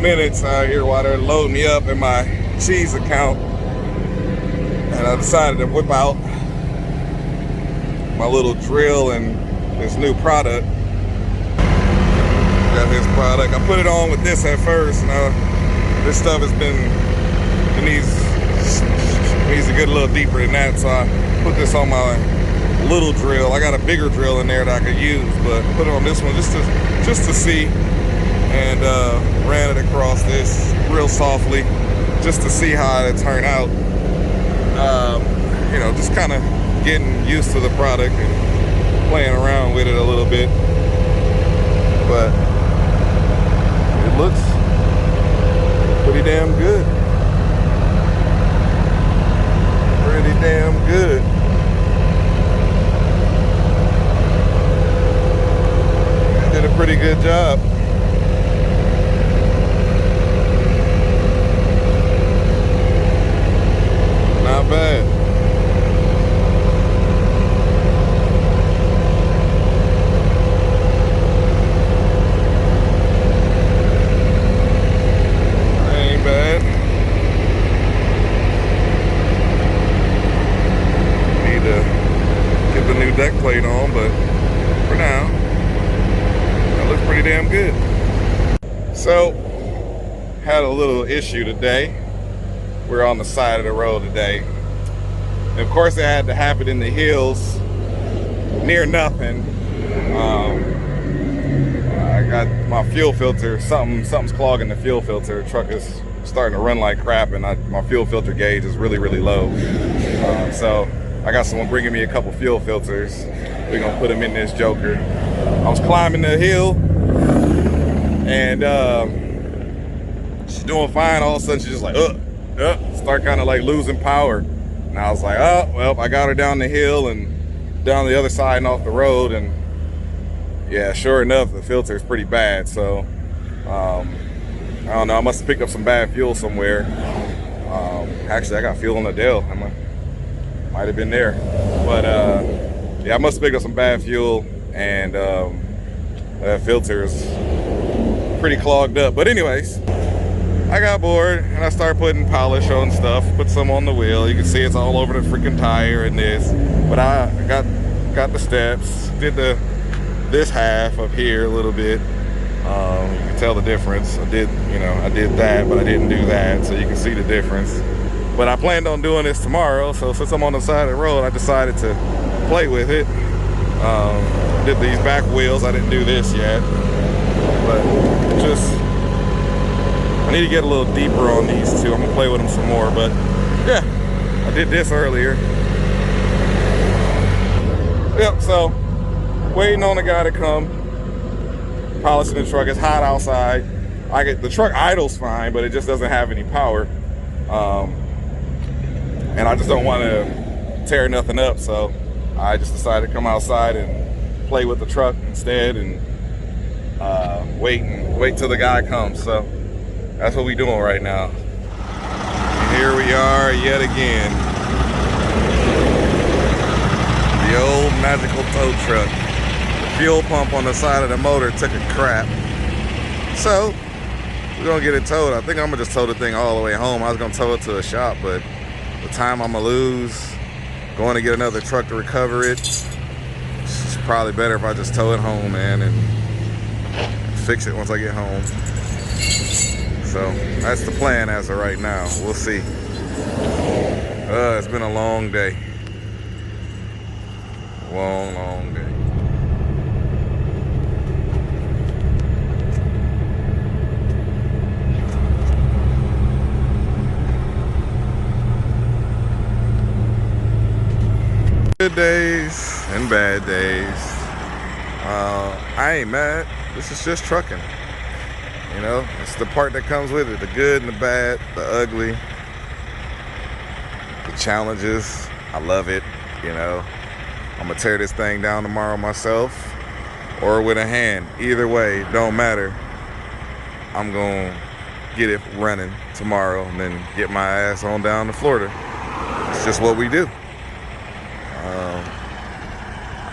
minutes out here while they're loading me up in my cheese account. And I decided to whip out my little drill and this new product. Got this product. I put it on with this at first. This stuff has been, it needs to get a little deeper than that. So I put this on my little drill. I got a bigger drill in there that I could use, but put it on this one just to see, and ran it across this real softly just to see how it turned out. You know, just kind of getting used to the product and playing around with it a little bit, but it looks pretty damn good. Pretty damn good. I did a pretty good job. Not bad. Ain't bad. Need to get the new deck plate on, but for now, that looks pretty damn good. So, had a little issue today. We're on the side of the road today. And of course, it had to happen in the hills, near nothing. I got my fuel filter, something's clogging the fuel filter. The truck is starting to run like crap, and my fuel filter gauge is really, really low. So I got someone bringing me a couple fuel filters. We're gonna put them in this joker. I was climbing the hill, and she's doing fine. All of a sudden, she's just like, start kind of like losing power. And I was like, oh, well, I got her down the hill and down the other side and off the road. And yeah, sure enough, the filter is pretty bad. So, I don't know, I must have picked up some bad fuel somewhere. Actually, I got fuel on the Dell. I might have been there. But yeah, I must have picked up some bad fuel, and that filter is pretty clogged up. But anyways, I got bored and I started putting polish on stuff, put some on the wheel. You can see it's all over the freaking tire and this. But I got the steps, did this half up here a little bit. You can tell the difference. I did that, but I didn't do that, so you can see the difference. But I planned on doing this tomorrow, so since I'm on the side of the road, I decided to play with it. Did these back wheels. I didn't do this yet, but I need to get a little deeper on these two. I'm gonna play with them some more, but yeah, I did this earlier. Yep, so waiting on the guy to come, polishing the truck. It's hot outside. The truck idles fine, but it just doesn't have any power. And I just don't want to tear nothing up, so I just decided to come outside and play with the truck instead, and wait till the guy comes. So that's what we're doing right now. And here we are yet again. The old magical tow truck. The fuel pump on the side of the motor took a crap. So, we're gonna get it towed. I think I'm gonna just tow the thing all the way home. I was gonna tow it to a shop, but the time I'm gonna lose going to get another truck to recover it, it's probably better if I just tow it home, man, and fix it once I get home. So that's the plan as of right now. We'll see. It's been a long day. Long day. Good days and bad days. I ain't mad. This is just trucking. You know, it's the part that comes with it, the good and the bad, the ugly, the challenges. I love it, you know. I'm gonna tear this thing down tomorrow myself or with a hand. Either way, don't matter. I'm gonna get it running tomorrow and then get my ass on down to Florida. It's just what we do.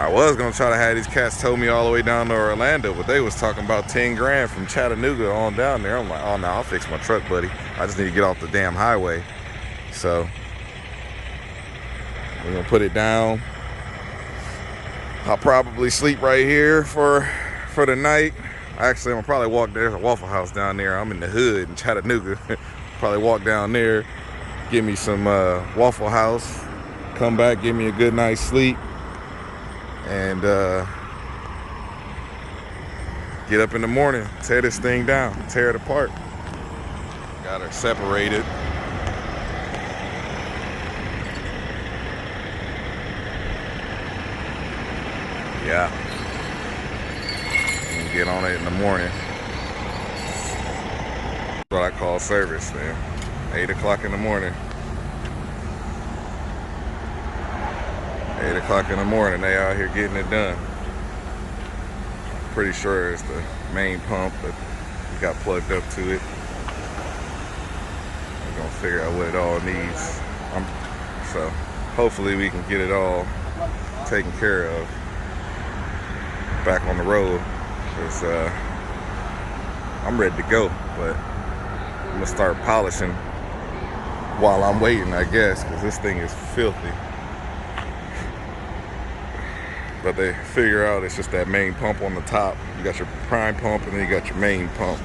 I was gonna try to have these cats tow me all the way down to Orlando, but they was talking about 10 grand from Chattanooga on down there. I'm like, oh no, I'll fix my truck, buddy. I just need to get off the damn highway. So we're gonna put it down. I'll probably sleep right here for the night. Actually, I'm gonna probably walk. There's a Waffle House down there. I'm in the hood in Chattanooga. Probably walk down there, give me some Waffle House, come back, give me a good night's sleep, and get up in the morning, tear this thing down, tear it apart. Got her separated. Yeah. And get on it in the morning. That's what I call service, man. 8 o'clock in the morning. 8 o'clock in the morning, they out here getting it done. Pretty sure it's the main pump, but we got plugged up to it. We're gonna figure out what it all needs. So hopefully we can get it all taken care of. Back on the road, because I'm ready to go, but I'm gonna start polishing while I'm waiting, I guess, because this thing is filthy. But they figure out it's just that main pump on the top. You got your prime pump and then you got your main pump.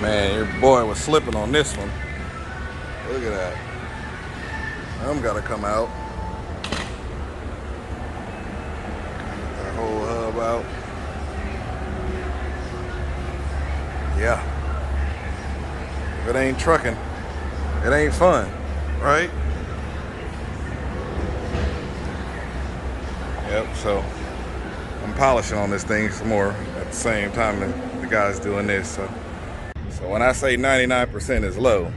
Man, your boy was slipping on this one. Look at that. I'm gotta come out. That whole hub out. Yeah. If it ain't trucking, it ain't fun, right? Yep, so I'm polishing on this thing some more at the same time that the guy's doing this. So when I say 99% is low,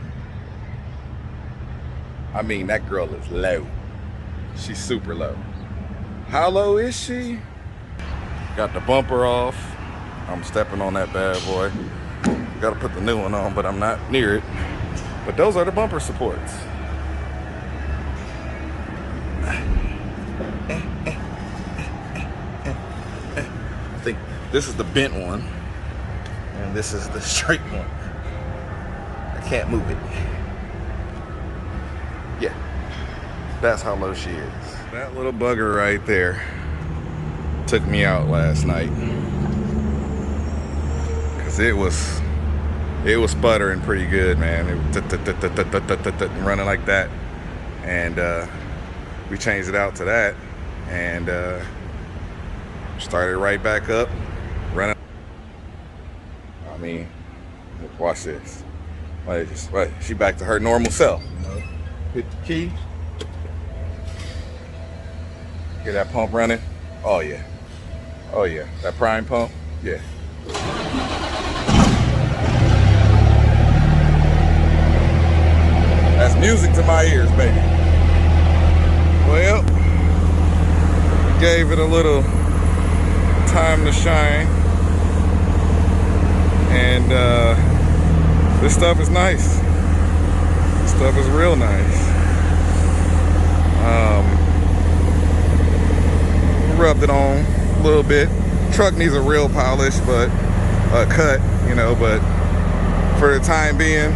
I mean that girl is low. She's super low. How low is she? Got the bumper off. I'm stepping on that bad boy. Gotta put the new one on, but I'm not near it. But those are the bumper supports. I think this is the bent one, and this is the straight one. I can't move it. Yeah, that's how low she is. That little bugger right there took me out last night, because it was sputtering pretty good, man. It was running like that, and we changed it out to that, and started right back up, running. I mean, watch this. She back to her normal self. Hit the key. Get that pump running. Oh yeah. Oh yeah. That prime pump. Yeah. That's music to my ears, baby. Well, gave it a little time to shine, and this stuff is nice. This stuff is real nice. Rubbed it on a little bit. Truck needs a real polish, but cut, you know. But for the time being,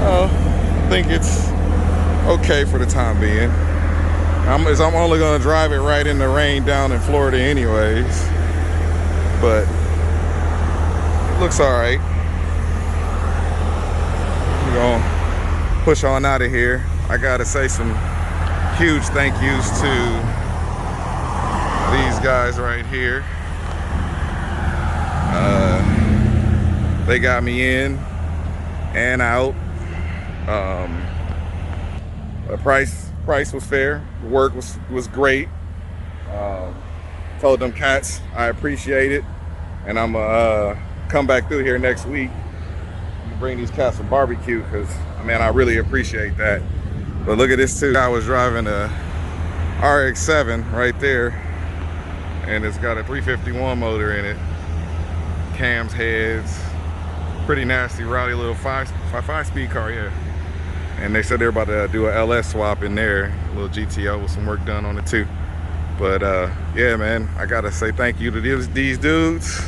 I think it's okay for the time being. I'm only gonna drive it right in the rain down in Florida anyways, but it looks all right. We're gonna push on out of here. I gotta say some huge thank yous to these guys right here. They got me in and out. The price was fair. The work was great. Told them cats I appreciate it. and I'm gonna come back through here next week and bring these cats some barbecue, because man, I really appreciate that. But look at this too. I was driving a RX-7 right there, and it's got a 351 motor in it, cams, heads, pretty nasty, rowdy little five-speed car, yeah. And they said they're about to do a LS swap in there, a little GTO with some work done on it too. But yeah, man, I gotta say thank you to these dudes.